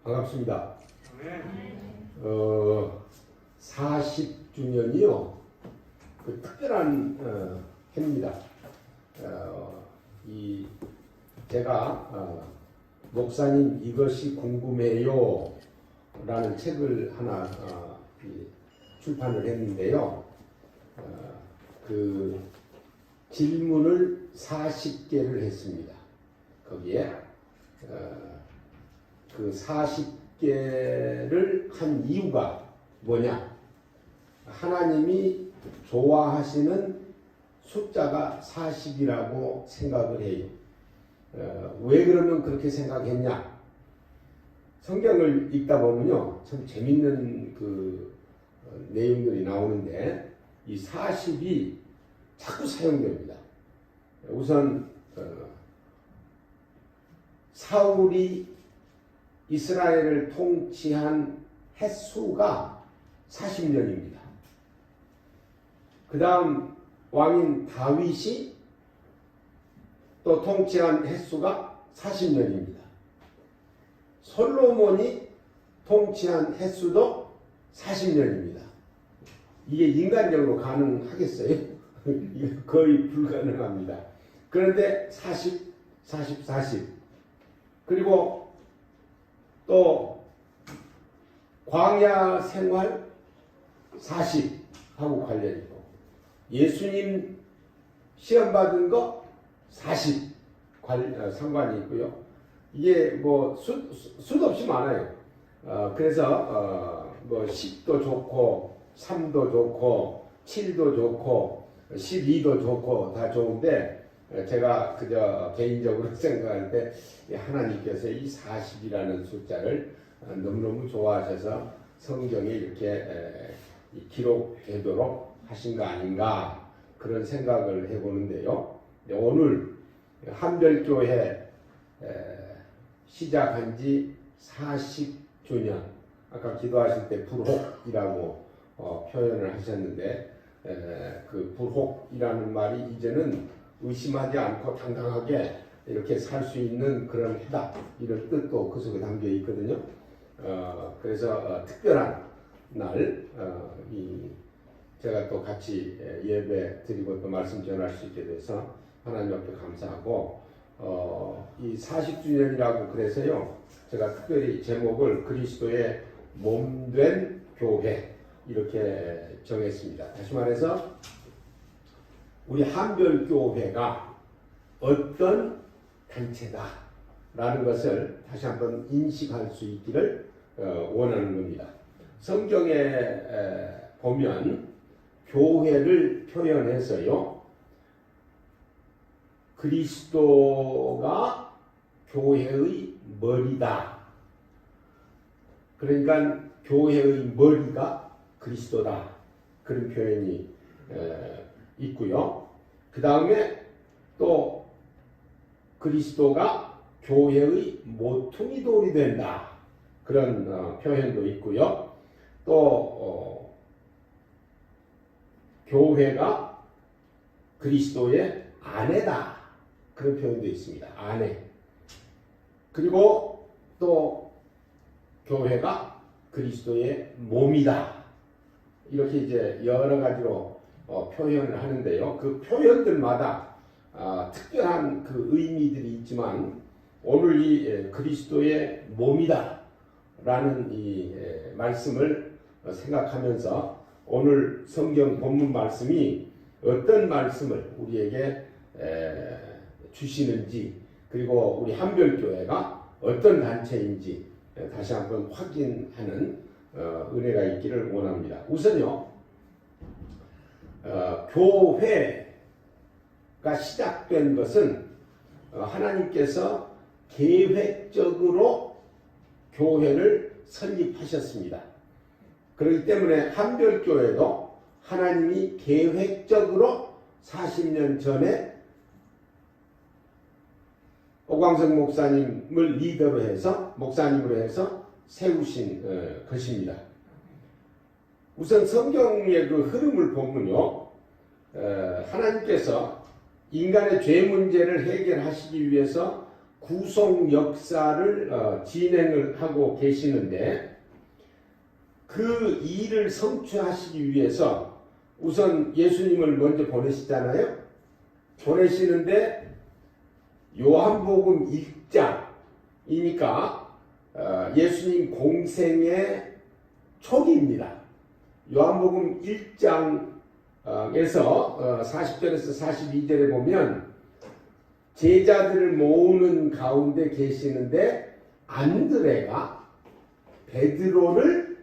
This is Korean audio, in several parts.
반갑습니다. 40주년이요. 그 특별한 해입니다. 제가 목사님 이것이 궁금해요 라는 책을 하나 출판을 했는데요. 그 질문을 40개를 했습니다. 거기에 그 40개를 한 이유가 뭐냐? 하나님이 좋아하시는 숫자가 40이라고 생각을 해요. 왜 그러면 그렇게 생각했냐? 성경을 읽다 보면요, 참 재밌는 그 내용들이 나오는데 이 40이 자꾸 사용됩니다. 우선 사울이 이스라엘을 통치한 횟수가 40년입니다. 그 다음 왕인 다윗이 또 통치한 횟수가 40년입니다. 솔로몬이 통치한 횟수도 40년입니다. 이게 인간적으로 가능하겠어요? 거의 불가능합니다. 그런데 40, 40, 40. 그리고 또 광야 생활 40하고 관련이 있고, 예수님 시험 받은 거 40 상관이 있고요. 이게 뭐 수도 없이 많아요. 그래서 뭐 10도 좋고 3도 좋고 7도 좋고 12도 좋고 다 좋은데, 제가 그저 개인적으로 생각할 때 하나님께서 이 40이라는 숫자를 너무너무 좋아하셔서 성경에 이렇게 기록되도록 하신 거 아닌가, 그런 생각을 해보는데요. 오늘 한별교회 시작한 지 40주년, 아까 기도하실 때 불혹이라고 표현을 하셨는데, 그 불혹이라는 말이 이제는 의심하지 않고 당당하게 이렇게 살 수 있는 그런 해다, 이런 뜻도 그 속에 담겨 있거든요. 그래서 특별한 날, 제가 또 같이 예배 드리고 또 말씀 전할 수 있게 돼서 하나님 앞에 감사하고, 이 40주년이라고 그래서요, 제가 특별히 제목을 그리스도의 몸된 교회 이렇게 정했습니다. 다시 말해서 우리 한별교회가 어떤 단체다라는 것을 다시 한번 인식할 수 있기를 원하는 겁니다. 성경에 보면 교회를 표현해서요, 그리스도가 교회의 머리다. 그러니까 교회의 머리가 그리스도다. 그런 표현이 있고요. 그 다음에 또 그리스도가 교회의 모퉁이 돌이 된다. 그런 표현도 있고요. 또 교회가 그리스도의 아내다. 그런 표현도 있습니다. 아내. 그리고 또 교회가 그리스도의 몸이다. 이렇게 이제 여러 가지로 표현을 하는데요. 그 표현들마다 특별한 그 의미들이 있지만, 오늘 이 그리스도의 몸이다 라는 이 말씀을 생각하면서 오늘 성경 본문 말씀이 어떤 말씀을 우리에게 주시는지, 그리고 우리 한별교회가 어떤 단체인지 다시 한번 확인하는 은혜가 있기를 원합니다. 우선요, 교회가 시작된 것은 하나님께서 계획적으로 교회를 설립하셨습니다. 그렇기 때문에 한별교회도 하나님이 계획적으로 40년 전에 오광석 목사님을 리더로 해서, 목사님으로 해서 세우신 것입니다. 우선 성경의 그 흐름을 보면요, 하나님께서 인간의 죄 문제를 해결하시기 위해서 구속 역사를 진행을 하고 계시는데 그 일을 성취하시기 위해서 우선 예수님을 먼저 보내시잖아요. 보내시는데 요한복음 1장이니까 예수님 공생의 초기입니다. 요한복음 1장에서 40절에서 42절에 보면 제자들을 모으는 가운데 계시는데 안드레가 베드로를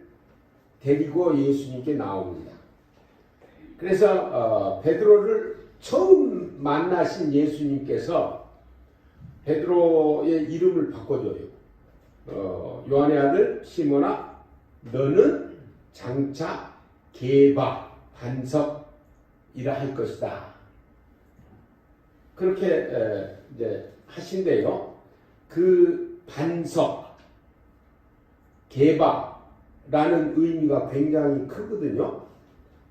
데리고 예수님께 나옵니다. 그래서 베드로를 처음 만나신 예수님께서 베드로의 이름을 바꿔줘요. 요한의 아들 시몬아, 너는 장차 게바 반석이라 할 것이다. 그렇게 이제 하신대요. 그 반석, 게바라는 의미가 굉장히 크거든요.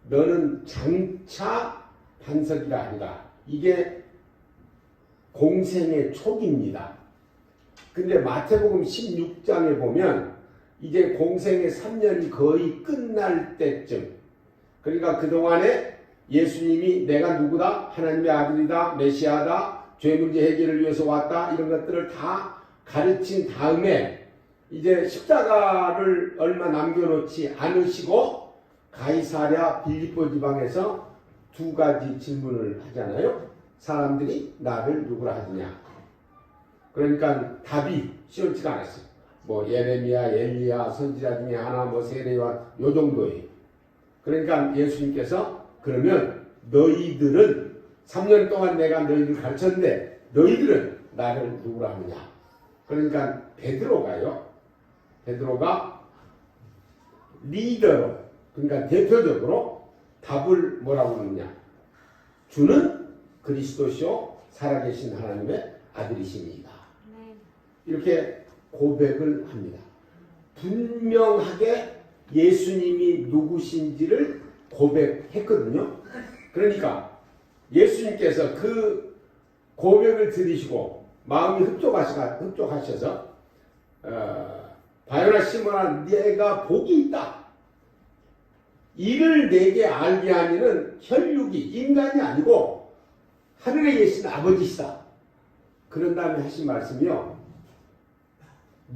너는 장차 반석이라 하리라. 이게 공생의 초기입니다. 근데 마태복음 16장에 보면 이제 공생의 3년이 거의 끝날 때쯤, 그러니까 그동안에 예수님이 내가 누구다? 하나님의 아들이다, 메시아다, 죄 문제 해결을 위해서 왔다, 이런 것들을 다 가르친 다음에 이제 십자가를 얼마 남겨놓지 않으시고 가이사랴 빌립보 지방에서 두 가지 질문을 하잖아요. 사람들이 나를 누구라 하느냐. 그러니까 답이 시원치가 않았어요. 뭐 예레미야, 엘리야, 선지자 중에 하나, 뭐 세례요한 요 정도예요. 그러니까 예수님께서 그러면 너희들은 3년 동안 내가 너희를 가르쳤는데 너희들은 나를 누구라 하느냐. 그러니까 베드로가 리더로, 그러니까 대표적으로 답을 뭐라고 하느냐. 주는 그리스도시요 살아계신 하나님의 아들이십니다. 이렇게 고백을 합니다. 분명하게 예수님이 누구신지를 고백했거든요. 그러니까 예수님께서 그 고백을 들으시고 마음이 흡족하셔서 바요나 시몬아, 네가 복이 있다. 이를 내게 알게 하니는 혈육이 인간이 아니고 하늘에 계신 아버지시다. 그런 다음에 하신 말씀이요.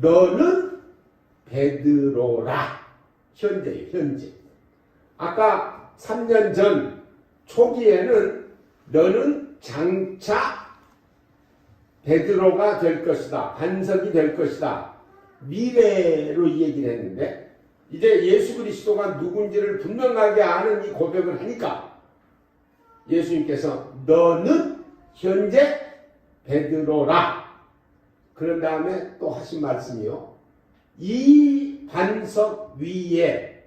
너는 베드로라. 현재예요. 현재. 아까 3년 전 초기에는 너는 장차 베드로가 될 것이다. 반석이 될 것이다. 미래로 이 얘기를 했는데 이제 예수 그리스도가 누군지를 분명하게 아는 이 고백을 하니까 예수님께서 너는 현재 베드로라. 그런 다음에 또 하신 말씀이요. 이 반석 위에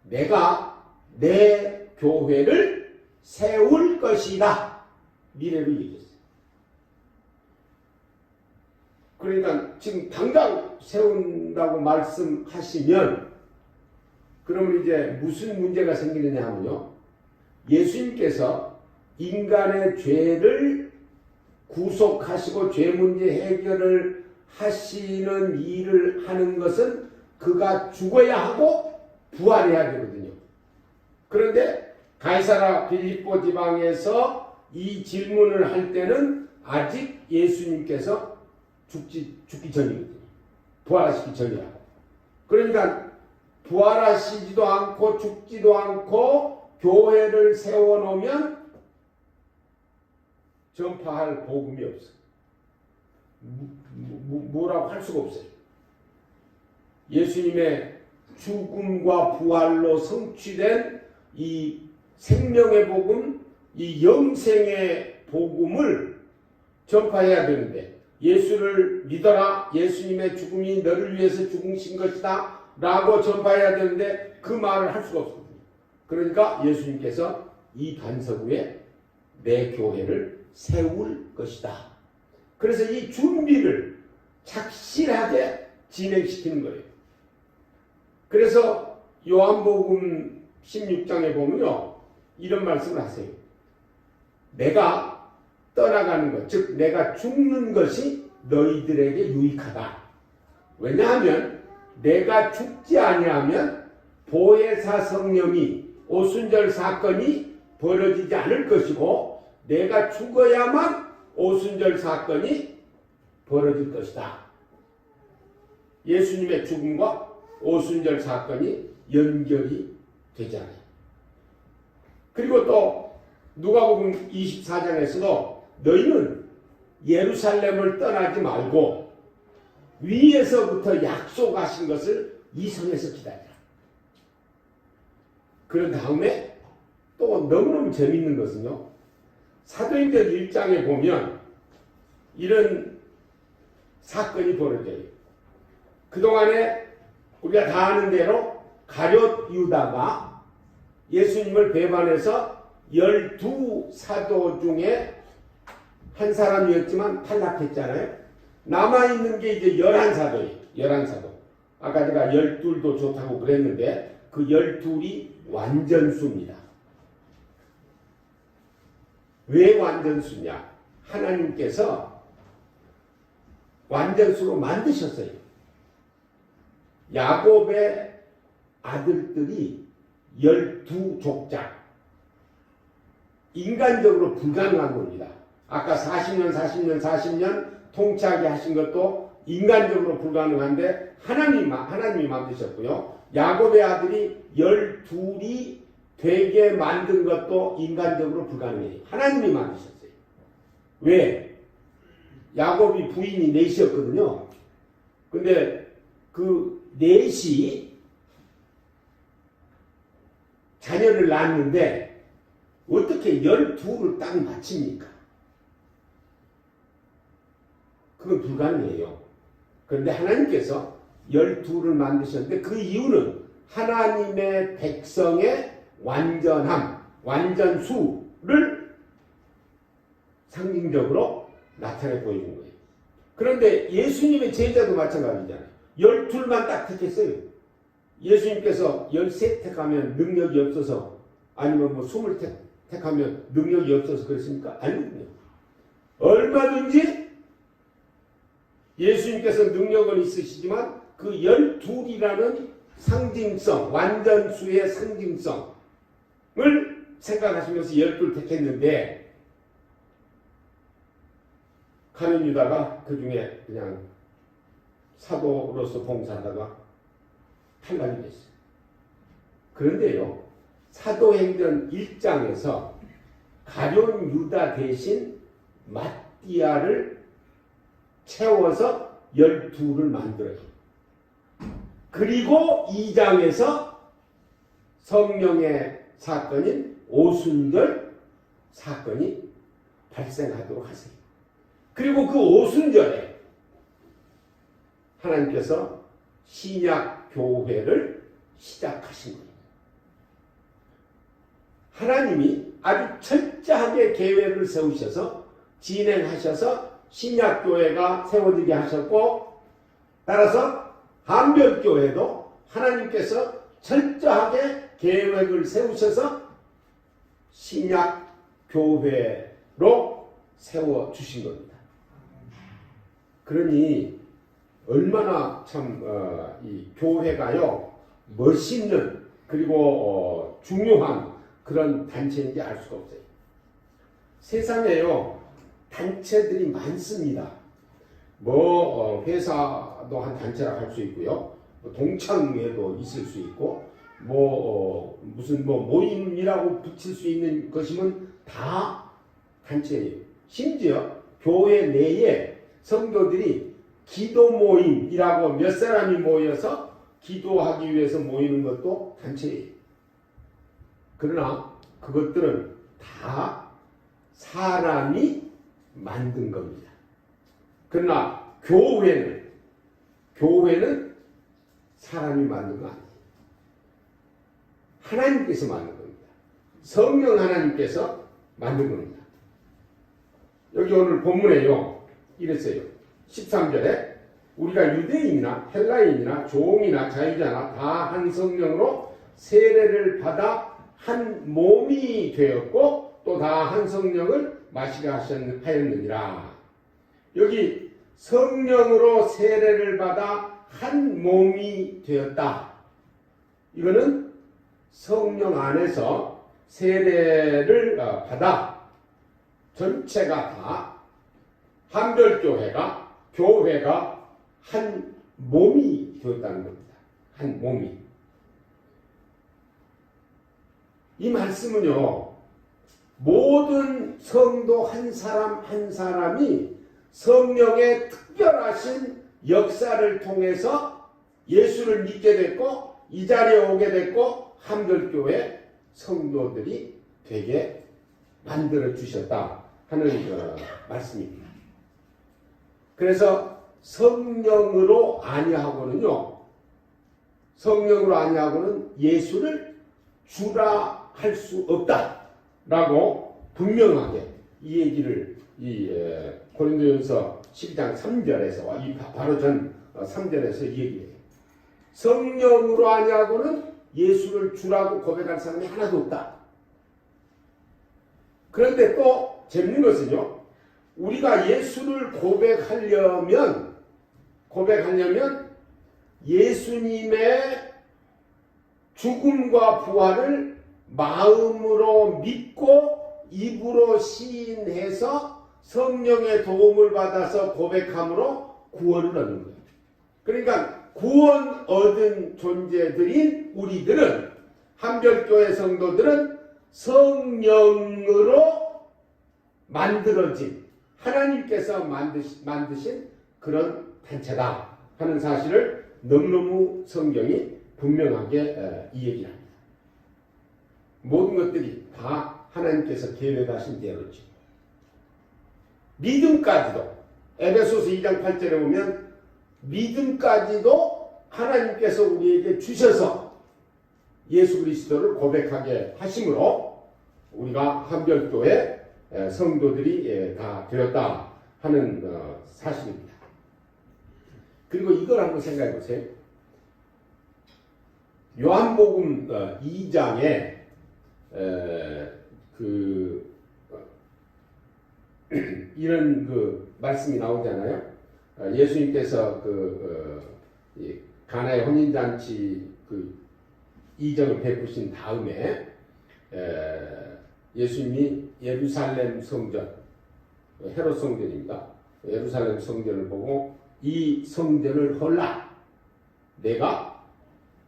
내가 내 교회를 세울 것이다. 미래로 얘기했어요. 그러니까 지금 당장 세운다고 말씀하시면 그러면 이제 무슨 문제가 생기느냐 하면요. 예수님께서 인간의 죄를 구속하시고 죄 문제 해결을 하시는 일을 하는 것은 그가 죽어야 하고 부활해야 되거든요. 그런데 가이사랴 빌립보 지방에서 이 질문을 할 때는 아직 예수님께서 죽기 전이거든요. 부활하시기 전이라고. 그러니까 부활하시지도 않고 죽지도 않고 교회를 세워놓으면 전파할 복음이 없어요. 뭐라고 할 수가 없어요. 예수님의 죽음과 부활로 성취된 이 생명의 복음, 이 영생의 복음을 전파해야 되는데 예수를 믿어라. 예수님의 죽음이 너를 위해서 죽으신 것이다. 라고 전파해야 되는데 그 말을 할 수가 없거든요. 그러니까 예수님께서 이 반석 위에 내 교회를 세울 것이다. 그래서 이 준비를 착실하게 진행시키는 거예요. 그래서 요한복음 16장에 보면요. 이런 말씀을 하세요. 내가 떠나가는 것, 즉 내가 죽는 것이 너희들에게 유익하다. 왜냐하면 내가 죽지 아니하면 보혜사 성령이 오순절 사건이 벌어지지 않을 것이고 내가 죽어야만 오순절 사건이 벌어질 것이다. 예수님의 죽음과 오순절 사건이 연결이 되잖아요. 그리고 또 누가복음 24장에서도 너희는 예루살렘을 떠나지 말고 위에서부터 약속하신 것을 이성에서 기다리라. 그런 다음에 또 너무너무 재밌는 것은요. 사도행전 1장에 보면 이런 사건이 벌어져요. 그동안에 우리가 다 아는 대로 가룟 유다가 예수님을 배반해서 12사도 중에 한 사람이었지만 탈락했잖아요. 남아있는 게 이제 11사도예요. 11사도. 아까 제가 12도 좋다고 그랬는데 그 12이 완전수입니다. 왜 완전수냐? 하나님께서 완전수로 만드셨어요. 야곱의 아들들이 12족장. 인간적으로 불가능한 겁니다. 아까 40년 통치하게 하신 것도 인간적으로 불가능한데 하나님이 만드셨고요. 야곱의 아들이 12이 되게 만든 것도 인간적으로 불가능해요. 하나님이 만드셨어요. 왜? 야곱이 부인이 넷이었거든요. 근데 그 넷이 자녀를 낳았는데 어떻게 12를 딱 맞춥니까? 그건 불가능해요. 그런데 하나님께서 12를 만드셨는데 그 이유는 하나님의 백성의 완전함, 완전수를 상징적으로 나타내 보이는 거예요. 그런데 예수님의 제자도 마찬가지잖아요. 12만 딱 택했어요. 예수님께서 13 택하면 능력이 없어서 아니면 뭐 20 택하면 능력이 없어서 그랬습니까? 아니거든요. 얼마든지 예수님께서 능력은 있으시지만 그 12이라는 상징성, 완전수의 상징성을 생각하시면서 12를 택했는데 가룟 유다가 그 중에 그냥 사도로서 봉사하다가 탈락이 됐어요. 그런데요, 사도행전 1장에서 가룟 유다 대신 마띠아를 채워서 12를 만들어요. 그리고 2장에서 성령의 사건인 오순절 사건이 발생하도록 하세요. 그리고 그 오순절에 하나님께서 신약 교회를 시작하신 거예요. 하나님이 아주 철저하게 계획을 세우셔서 진행하셔서 신약 교회가 세워지게 하셨고, 따라서 한별교회도 하나님께서 철저하게 계획을 세우셔서 신약 교회로 세워주신 겁니다. 그러니 얼마나 참 이 교회가요 멋있는 그리고 중요한 그런 단체인지 알 수가 없어요. 세상에요 단체들이 많습니다. 회사도 한 단체라고 할 수 있고요. 동창회도 있을 수 있고, 무슨 모임이라고 붙일 수 있는 것이면 다 단체예요. 심지어 교회 내에 성도들이 기도 모임이라고 몇 사람이 모여서 기도하기 위해서 모이는 것도 단체예요. 그러나 그것들은 다 사람이 만든 겁니다. 그러나 교회는 사람이 만든 거 아니에요. 하나님께서 만든 겁니다. 성령 하나님께서 만든 겁니다. 여기 오늘 본문에요 이랬어요. 13절에 우리가 유대인이나 헬라인이나 종이나 자유자나 다 한 성령으로 세례를 받아 한 몸이 되었고 또 다 한 성령을 마시게 하였느니라. 여기 성령으로 세례를 받아 한 몸이 되었다. 이거는 성령 안에서 세례를 받아 전체가 다 한별교회가 교회가 한 몸이 되었다는 겁니다. 한 몸이. 이 말씀은요, 모든 성도 한 사람 한 사람이 성령의 특별하신 역사를 통해서 예수를 믿게 됐고 이 자리에 오게 됐고 한별교회 성도들이 되게 만들어 주셨다 하는 말씀입니다. 그래서 성령으로 아니하고는 예수를 주라 할 수 없다라고 분명하게 이 얘기를 고린도전서 12장 3절에서 바로 전 3절에서 이 얘기해요. 성령으로 아니하고는 예수를 주라고 고백할 사람이 하나도 없다. 그런데 또 재밌는 것은요, 우리가 예수를 고백하려면 예수님의 죽음과 부활을 마음으로 믿고 입으로 시인해서 성령의 도움을 받아서 고백함으로 구원을 얻는 거예요. 그러니까 구원 얻은 존재들인 우리들은, 한별교회 성도들은 성령으로 만들어진, 하나님께서 만드신 그런 단체다 하는 사실을 너무너무 성경이 분명하게 이 얘기를 합니다. 모든 것들이 다 하나님께서 계획하신 대로죠. 믿음까지도, 에베소서 2장 8절에 보면 믿음까지도 하나님께서 우리에게 주셔서 예수 그리스도를 고백하게 하심으로 우리가 한별교회 성도들이 다 되었다 하는 사실입니다. 그리고 이걸 한번 생각해 보세요. 요한복음 2장에 이런 말씀이 나오잖아요. 예수님께서 가나의 혼인잔치 이정을 베푸신 다음에 예수님이 예루살렘 성전, 헤롯 성전입니다. 예루살렘 성전을 보고 이 성전을 헐라 내가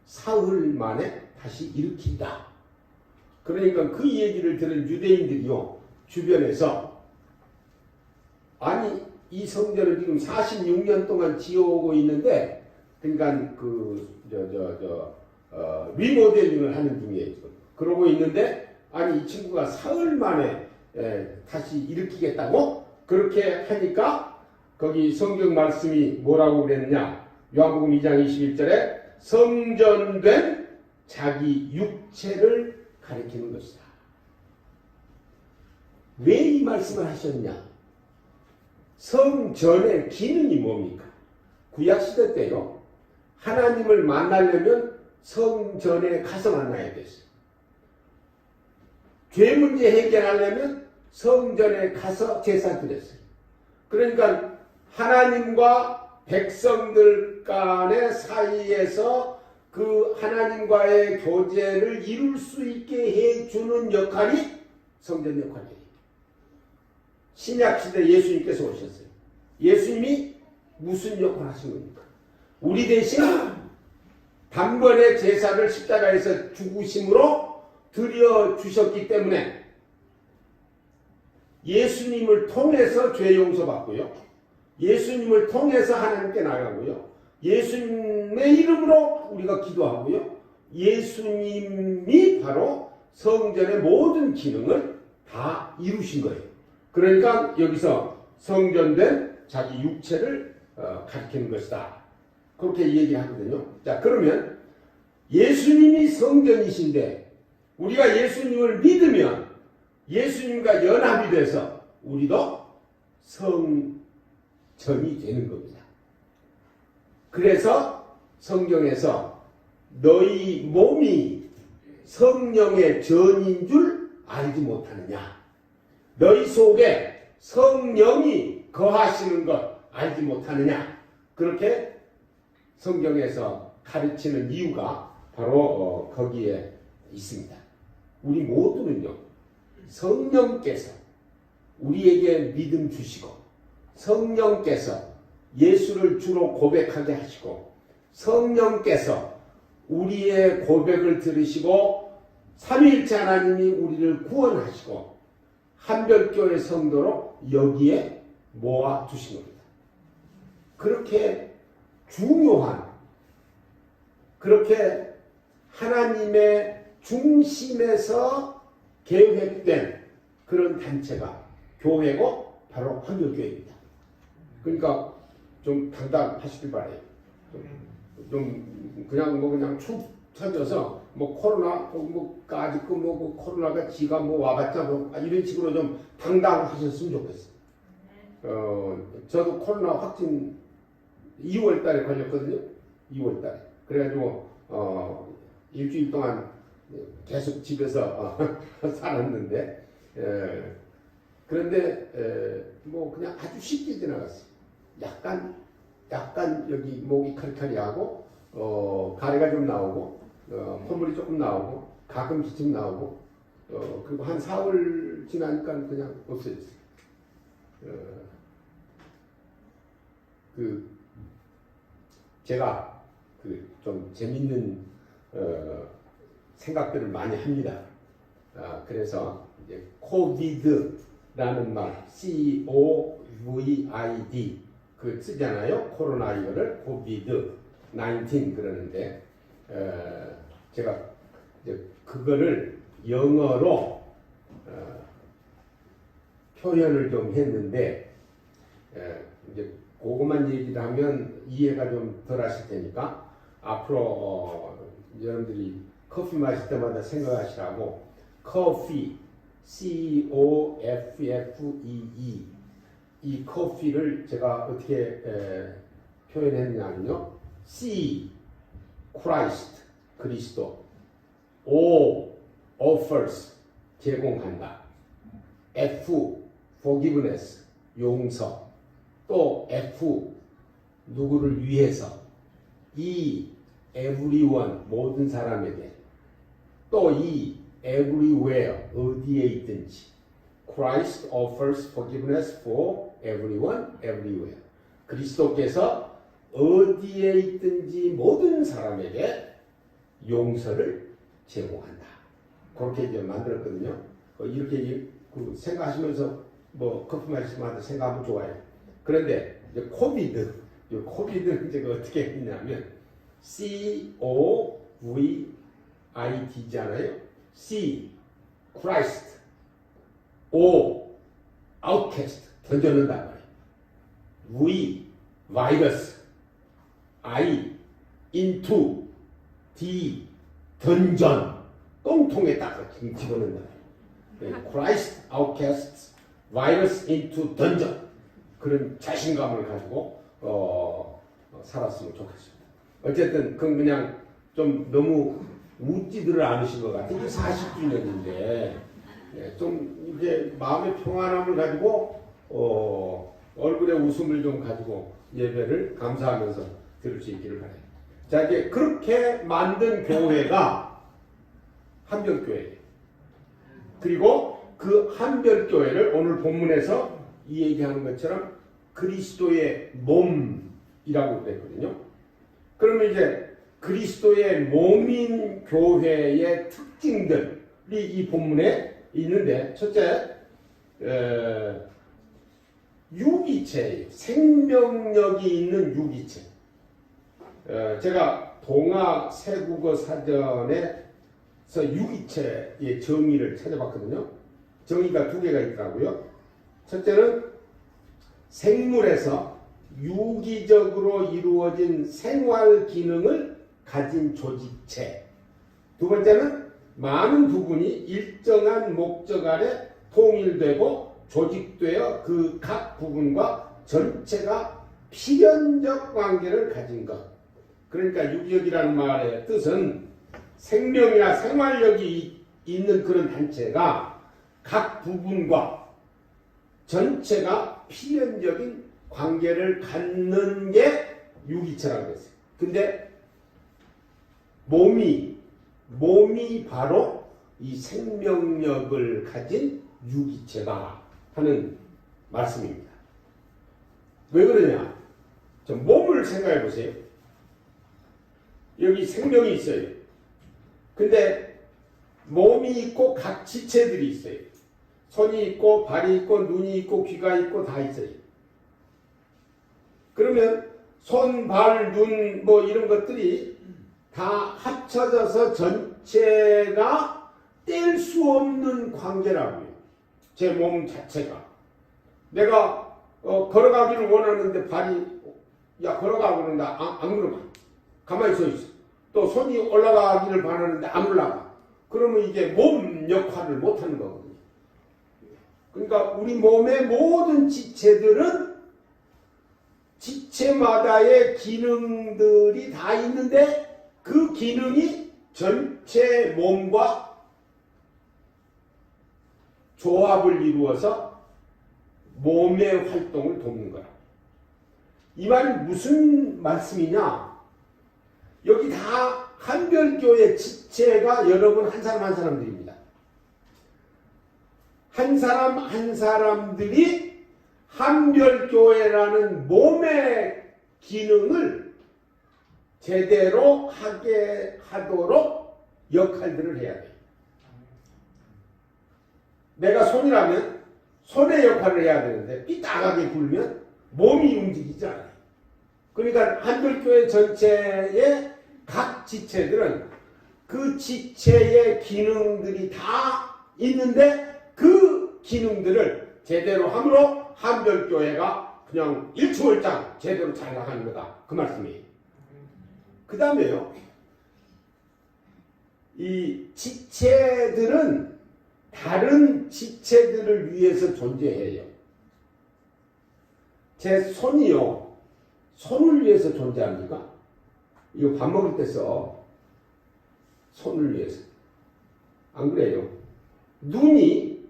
사흘 만에 다시 일으킨다. 그러니까 그 얘기를 들은 유대인들이요, 주변에서 아니 이 성전을 지금 46년 동안 지어오고 있는데, 그러니까 리모델링을 하는 중이에요. 그러고 있는데 아니 이 친구가 사흘 만에 다시 일으키겠다고? 그렇게 하니까 거기 성경 말씀이 뭐라고 그랬느냐? 요한복음 2장 21절에 성전된 자기 육체를 가리키는 것이다. 왜 이 말씀을 하셨냐? 성전의 기능이 뭡니까? 구약시대 때요, 하나님을 만나려면 성전에 가서 만나야 됐어요. 죄 문제 해결하려면 성전에 가서 제사 드렸어요. 그러니까 하나님과 백성들 간의 사이에서 그 하나님과의 교제를 이룰 수 있게 해주는 역할이 성전 역할이에요. 신약시대 예수님께서 오셨어요. 예수님이 무슨 역할을 하신 겁니까? 우리 대신 단번에 제사를 십자가에서 죽으심으로 드려주셨기 때문에 예수님을 통해서 죄 용서받고요, 예수님을 통해서 하나님께 나가고요, 예수님의 이름으로 우리가 기도하고요, 예수님이 바로 성전의 모든 기능을 다 이루신 거예요. 그러니까 여기서 성전된 자기 육체를 가리키는 것이다, 그렇게 얘기하거든요. 자, 그러면 예수님이 성전이신데 우리가 예수님을 믿으면 예수님과 연합이 돼서 우리도 성전이 되는 겁니다. 그래서 성경에서 너희 몸이 성령의 전인 줄 알지 못하느냐, 너희 속에 성령이 거하시는 것, 알지 못하느냐? 그렇게 성경에서 가르치는 이유가 바로 거기에 있습니다. 우리 모두는요, 성령께서 우리에게 믿음 주시고, 성령께서 예수를 주로 고백하게 하시고, 성령께서 우리의 고백을 들으시고 삼위일체 하나님이 우리를 구원하시고 한별교회 성도로 여기에 모아 두신 겁니다. 그렇게 중요한, 그렇게 하나님의 중심에서 계획된 그런 단체가 교회고 바로 한별교회입니다. 그러니까 좀 당당하시길 바래요. 좀 그냥 축 쳐져서 뭐 코로나 아직 뭐 코로나가 지가 뭐 와봤자 뭐 이런 식으로 좀 당당하셨으면 좋겠어요. 저도 코로나 확진 2월달에 걸렸거든요. 2월달에. 그래가지고 일주일 동안 계속 집에서 살았는데 그런데 뭐 그냥 아주 쉽게 지나갔어요. 약간 여기 목이 칼칼이하고 가래가 좀 나오고 콧물이 조금 나오고 가끔 기침 나오고 그리고 한 4월 지나니까 그냥 없어졌어요. 제가 좀 재밌는 생각들을 많이 합니다. 그래서 이제 코비드라는 말, COVID 쓰잖아요. 코로나 이거를 코비드 19 그러는데 제가 이제 그거를 영어로 표현을 좀 했는데 이제 그것만 얘기를 하면 이해가 좀 덜 하실 테니까 앞으로 여러분들이 커피 마실 때마다 생각하시라고 커피 COFFEE 이 커피를 제가 어떻게 표현했냐면요. C Christ 그리스도 O offers 제공한다. F forgiveness 용서 또 F 누구를 위해서 E everyone 모든 사람에게 또 E everywhere 어디에 있든지 Christ offers forgiveness for everyone everywhere 그리스도께서 어디에 있든지 모든 사람에게 용서를 제공한다. 그렇게 이제 만들었거든요. 이렇게 생각하시면서 뭐 커피 마실 때마다 생각하면 좋아요. 그런데 이제 코비드는 제가 어떻게 했냐면 COVID잖아요. C Christ, O outcast 던져놓는단 말이에요. V virus, I into, D 던전 똥통에 딱 집어넣는다. Christ outcasts, virus into 던전 그런 자신감을 가지고 살았으면 좋겠습니다. 어쨌든 그냥 좀 너무 웃지들을 않으신 것 같아요. 이게 40주년인데 좀 이제 마음의 평안함을 가지고 얼굴에 웃음을 좀 가지고 예배를 감사하면서 들을 수 있기를 바라요. 자, 이제 그렇게 만든 교회가 한별교회예요. 그리고 그 한별교회를 오늘 본문에서 이 얘기하는 것처럼 그리스도의 몸이라고 그랬거든요. 그러면 이제 그리스도의 몸인 교회의 특징들이 이 본문에 있는데 첫째, 유기체, 생명력이 있는 유기체. 제가 동아 세국어 사전에서 유기체의 정의를 찾아봤거든요. 정의가 두 개가 있더라고요. 첫째는 생물에서 유기적으로 이루어진 생활 기능을 가진 조직체. 두 번째는 많은 부분이 일정한 목적 아래 통일되고 조직되어 그 각 부분과 전체가 필연적 관계를 가진 것. 그러니까 유기적이라는 말의 뜻은 생명이나 생활력이 있는 그런 단체가 각 부분과 전체가 필연적인 관계를 갖는 게 유기체라고 했어요. 근데 몸이 바로 이 생명력을 가진 유기체다 하는 말씀입니다. 왜 그러냐? 좀 몸을 생각해 보세요. 여기 생명이 있어요. 근데 몸이 있고 각 지체들이 있어요. 손이 있고 발이 있고 눈이 있고 귀가 있고 다 있어요. 그러면 손, 발, 눈 뭐 이런 것들이 다 합쳐져서 전체가 뗄 수 없는 관계라고요. 제 몸 자체가. 내가 걸어가기를 원하는데 발이 야 걸어가 그런다 안 걸어가. 가만히 서 있어. 또 손이 올라가기를 바라는데 안 올라가. 그러면 이게 몸 역할을 못하는 거거든요. 그러니까 우리 몸의 모든 지체들은 지체마다의 기능들이 다 있는데 그 기능이 전체 몸과 조합을 이루어서 몸의 활동을 돕는 거야. 이 말이 무슨 말씀이냐? 여기 다 한별교의 지체가 여러분 한 사람 한 사람들입니다. 한 사람 한 사람들이 한별교회라는 몸의 기능을 제대로 하게 하도록 역할들을 해야 돼요. 내가 손이라면 손의 역할을 해야 되는데 삐딱하게 굴면 몸이 움직이지 않아요. 그러니까 한별교회 전체의 각 지체들은 그 지체의 기능들이 다 있는데 그 기능들을 제대로 함으로 한별교회가 그냥 일취월장 제대로 잘 나가는 거다. 그 말씀이에요. 그 다음에요. 이 지체들은 다른 지체들을 위해서 존재해요. 제 손이요. 손을 위해서 존재합니까? 이거 밥 먹을 때 써. 손을 위해서. 안 그래요? 눈이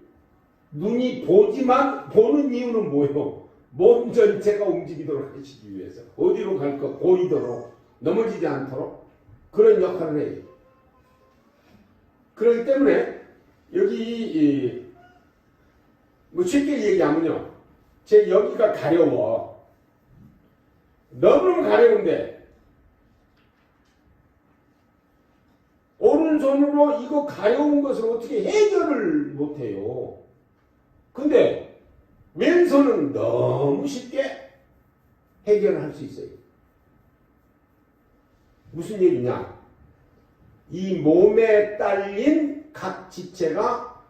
보지만 보는 이유는 뭐예요? 몸 전체가 움직이도록 해주기 위해서. 어디로 갈 거 보이도록 넘어지지 않도록 그런 역할을 해요. 그렇기 때문에 여기 뭐 쉽게 얘기하면요. 제 여기가 가려워. 너무 가려운데 오른손으로 이거 가려운 것을 어떻게 해결을 못해요. 근데 왼손은 너무 쉽게 해결할 수 있어요. 무슨 얘기냐? 이 몸에 딸린 각 지체가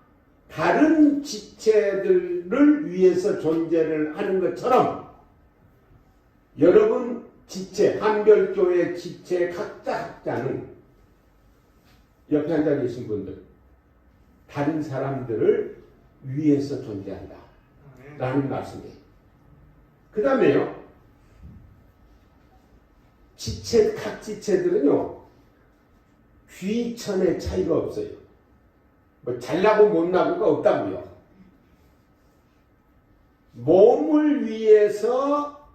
다른 지체들을 위해서 존재를 하는 것처럼 여러분 지체, 한별교회 지체 각자는 옆에 앉아 계신 분들 다른 사람들을 위해서 존재한다 라는 말씀이에요. 그 다음에요. 각 지체들은요 귀천의 차이가 없어요. 뭐 잘나고 못나고가 없다고요. 몸을 위해서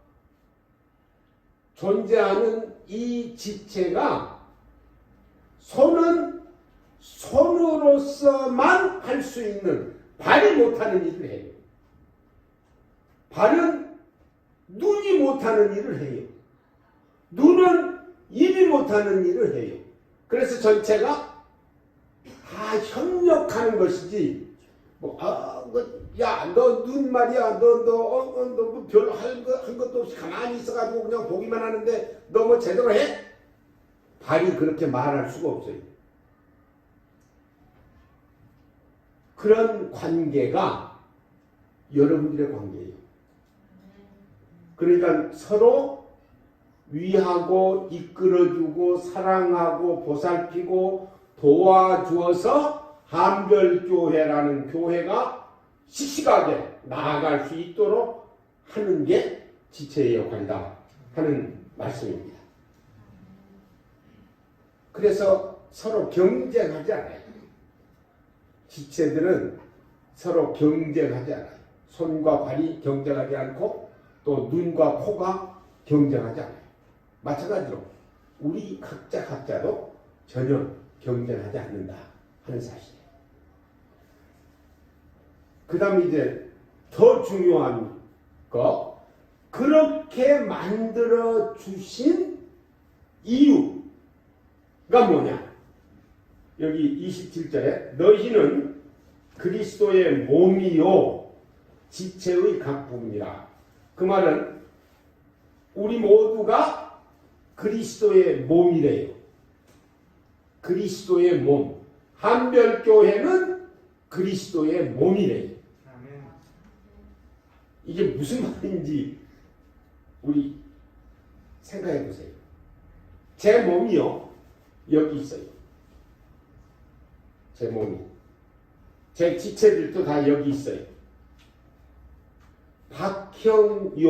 존재하는 이 지체가 손은 손으로서만 할 수 있는 발이 못하는 일을 해요. 발은 눈이 못하는 일을 해요. 눈은 입이 못하는 일을 해요. 그래서 전체가 다 협력하는 것이지. 야, 너 눈 말이야. 너 별로 한 것도 없이 가만히 있어가지고 그냥 보기만 하는데 너 뭐 제대로 해? 발이 그렇게 말할 수가 없어요. 그런 관계가 여러분들의 관계예요. 그러니까 서로 위하고 이끌어주고 사랑하고 보살피고 도와주어서 한별교회라는 교회가 씩씩하게 나아갈 수 있도록 하는 게 지체의 역할이다 하는 말씀입니다. 그래서 서로 경쟁하지 않아요. 지체들은 서로 경쟁하지 않아요. 손과 발이 경쟁하지 않고 또 또 눈과 코가 경쟁하지 않아요. 마찬가지로 우리 각자도 전혀 경쟁하지 않는다 하는 사실이에요. 그 다음에 이제 더 중요한 거, 그렇게 만들어 주신 이유가 뭐냐? 여기 27절에 너희는 그리스도의 몸이요 지체의 각 부분이라. 그 말은 우리 모두가 그리스도의 몸이래요. 그리스도의 몸. 한별교회는 그리스도의 몸이래요. 이게 무슨 말인지 우리 생각해 보세요. 제 몸이요 여기 있어요. 제 몸이. 제 지체들도 다 여기 있어요. 박형용이라는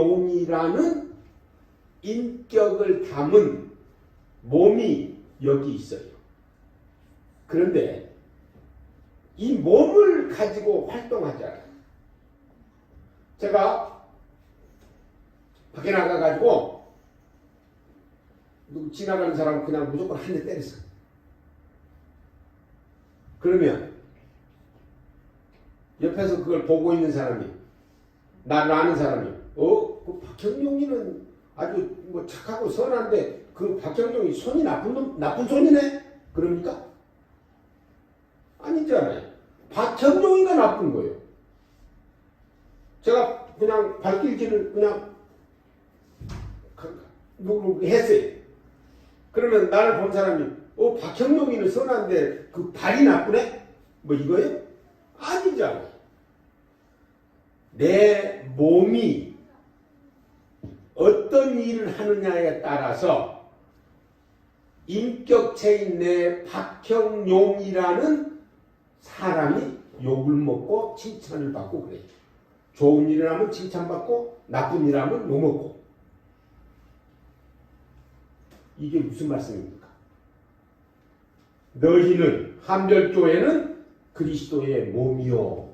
인격을 담은 몸이 여기 있어요. 그런데 이 몸을 가지고 활동하잖아요. 제가 밖에 나가가지고 누구 지나가는 사람 그냥 무조건 한 대 때렸어. 그러면 옆에서 그걸 보고 있는 사람이, 나를 아는 사람이, 그 박형용이는 아주 뭐 착하고 선한데 그 박형용이 손이 나쁜 손이네? 그럽니까? 아니잖아요. 박형용이가 나쁜 거예요. 제가 그냥 발길질을 그냥 누구 했어요. 그러면 나를 본 사람이 박형용이는 선한데 그 발이 나쁘네? 뭐 이거예요? 아니잖아요. 내 몸이 어떤 일을 하느냐에 따라서 인격체인 내 박형용이라는 사람이 욕을 먹고 칭찬을 받고 그래요. 좋은 일을 하면 칭찬받고 나쁜 일을 하면 욕먹고. 이게 무슨 말씀입니까? 너희는 한별교회는 그리스도의 몸이요.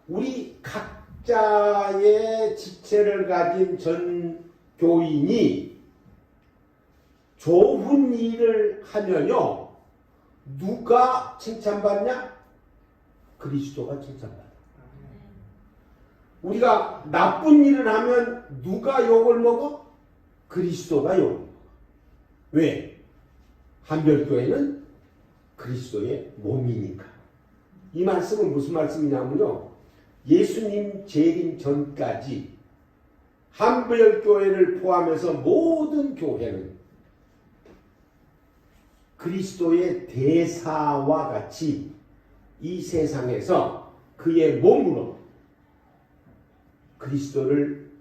우리 각자의 지체를 가진 전 교인이 좋은 일을 하면요. 누가 칭찬받냐? 그리스도가 칭찬받아. 우리가 나쁜 일을 하면 누가 욕을 먹어? 그리스도가 욕을 먹어. 왜? 한별교회는 그리스도의 몸이니까. 이 말씀은 무슨 말씀이냐면요. 예수님 재림 전까지 한별교회를 포함해서 모든 교회는 그리스도의 대사와 같이 이 세상에서 그의 몸으로 그리스도를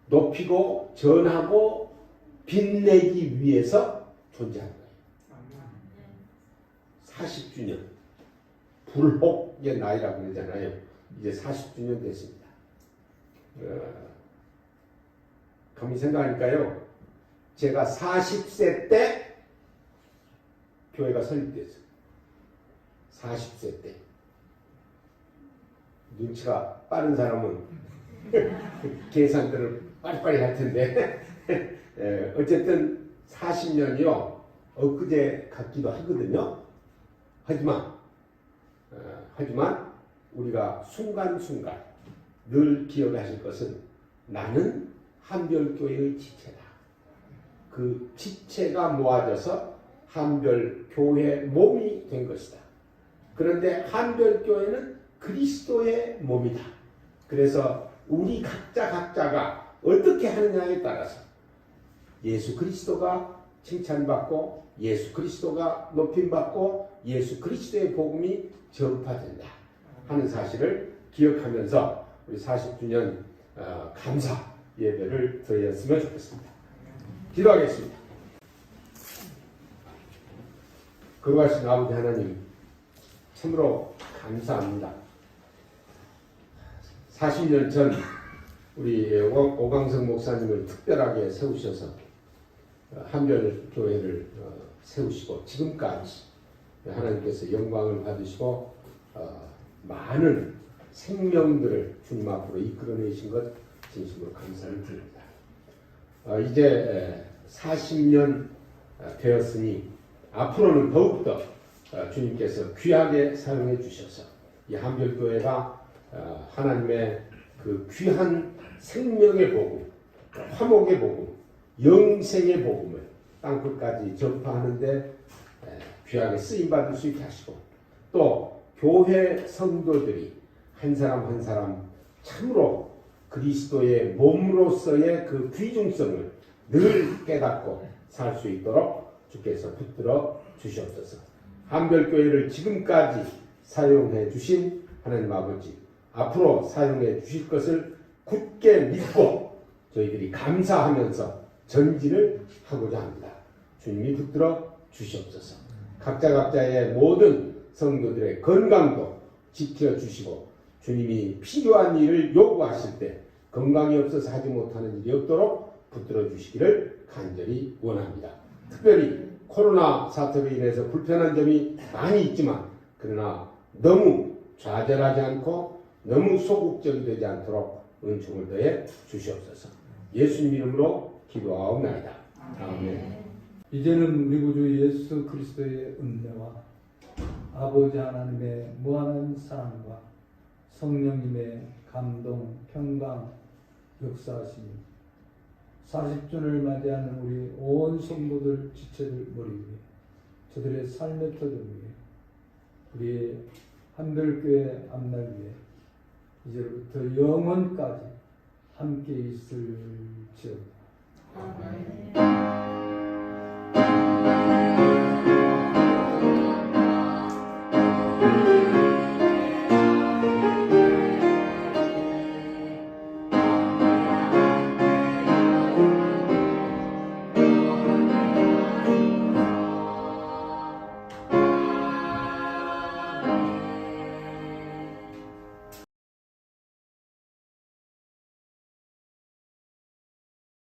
높이고 전하고 빛내기 위해서 존재하는 거예요. 40주년 불혹의 나이라고 그러잖아요. 이제 40주년 됐습니다. 감히 생각하니까요. 제가 40세 때 교회가 설립됐어요. 40세 때. 눈치가 빠른 사람은 계산들을 빨리빨리 할 텐데 어쨌든 40년이요. 엊그제 같기도 하거든요. 하지만 우리가 순간순간 늘 기억하실 것은 나는 한별교회의 지체다. 그 지체가 모아져서 한별교회 몸이 된 것이다. 그런데 한별교회는 그리스도의 몸이다. 그래서 우리 각자가 어떻게 하느냐에 따라서 예수 그리스도가 칭찬받고 예수 그리스도가 높임받고 예수 그리스도의 복음이 전파된다 하는 사실을 기억하면서 우리 40주년 감사 예배를 드렸으면 좋겠습니다. 기도하겠습니다. 거룩하신 아버지 하나님, 참으로 감사합니다. 40년 전 우리 오광석 목사님을 특별하게 세우셔서 한별교회를 세우시고 지금까지 하나님께서 영광을 받으시고 많은 생명들을 주님 앞으로 이끌어내신 것 진심으로 감사를 드립니다. 이제 40년 되었으니 앞으로는 더욱더 주님께서 귀하게 사용해 주셔서 이 한별교회가 하나님의 그 귀한 생명의 복음, 화목의 복음, 영생의 복음을 땅끝까지 전파하는데 귀하게 쓰임받을 수 있게 하시고, 또 교회 성도들이 한 사람 한 사람 참으로 그리스도의 몸으로서의 그 귀중성을 늘 깨닫고 살 수 있도록 주께서 붙들어 주시옵소서. 한별교회를 지금까지 사용해 주신 하나님 아버지, 앞으로 사용해 주실 것을 굳게 믿고 저희들이 감사하면서 전진을 하고자 합니다. 주님이 붙들어 주시옵소서. 각자의 모든 성도들의 건강도 지켜주시고, 주님이 필요한 일을 요구하실 때 건강이 없어서 하지 못하는 일이 없도록 붙들어 주시기를 간절히 원합니다. 특별히 코로나 사태로 인해서 불편한 점이 많이 있지만, 그러나 너무 좌절하지 않고 너무 소극적이 되지 않도록 은총을 더해 주시옵소서. 예수님 이름으로 기도하옵나이다. 아멘. 이제는 우리 구주 예수 그리스도의 은혜와 아버지 하나님의 무한한 사랑과 성령님의 감동, 평강, 역사하심이 40주년을 맞이하는 우리 온 성도들 지체들 머리 위에, 저들의 삶의 터전 위에, 우리의 한별교회 앞날 위에 이제부터 영원까지 함께 있을지어다. 아멘.